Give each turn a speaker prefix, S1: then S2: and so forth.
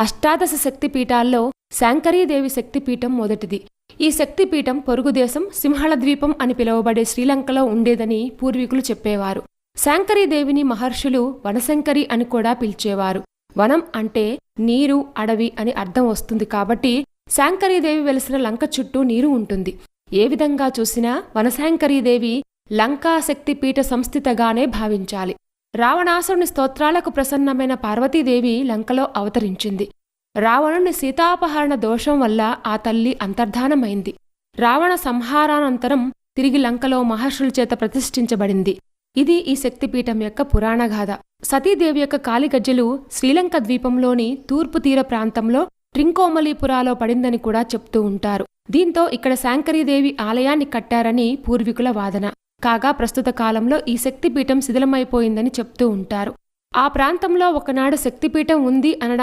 S1: అష్టాదశ శక్తిపీఠాల్లో శాంకరీదేవి శక్తిపీఠం మొదటిది. ఈ శక్తిపీఠం పొరుగుదేశం సింహళ ద్వీపం అని పిలువబడే శ్రీలంకలో ఉండేదని పూర్వీకులు చెప్పేవారు. శాంకరీదేవిని మహర్షులు వనశంకరి అని కూడా పిలిచేవారు. వనం అంటే నీరు, అడవి అని అర్థం వస్తుంది కాబట్టి శాంకరీదేవి వెలిసిన లంక చుట్టూ నీరు ఉంటుంది. ఏ విధంగా చూసినా వనశాంకరీదేవి లంకా శక్తిపీఠ సంస్థితగానే భావించాలి. రావణాసురుని స్తోత్రాలకు ప్రసన్నమైన పార్వతీదేవి లంకలో అవతరించింది. రావణుని సీతాపహరణ దోషం వల్ల ఆ తల్లి అంతర్ధానమైంది. రావణ సంహారానంతరం తిరిగి లంకలో మహర్షుల చేత ప్రతిష్ఠించబడింది. ఇది ఈ శక్తిపీఠం యొక్క పురాణగాథ. సతీదేవి యొక్క కాలిగజ్జెలు శ్రీలంక ద్వీపంలోని తూర్పు తీర ప్రాంతంలో ట్రింకోమలీపురాలో పడిందని కూడా చెప్తూ ఉంటారు. దీంతో ఇక్కడ శాంకరీదేవి ఆలయాన్ని కట్టారని పూర్వీకుల వాదన. కాగా ప్రస్తుత కాలంలో ఈ శక్తిపీఠం శిథిలమైపోయిందని చెప్తూ ఉంటారు. ఆ ప్రాంతంలో ఒకనాడు శక్తిపీఠం ఉంది అనడానికి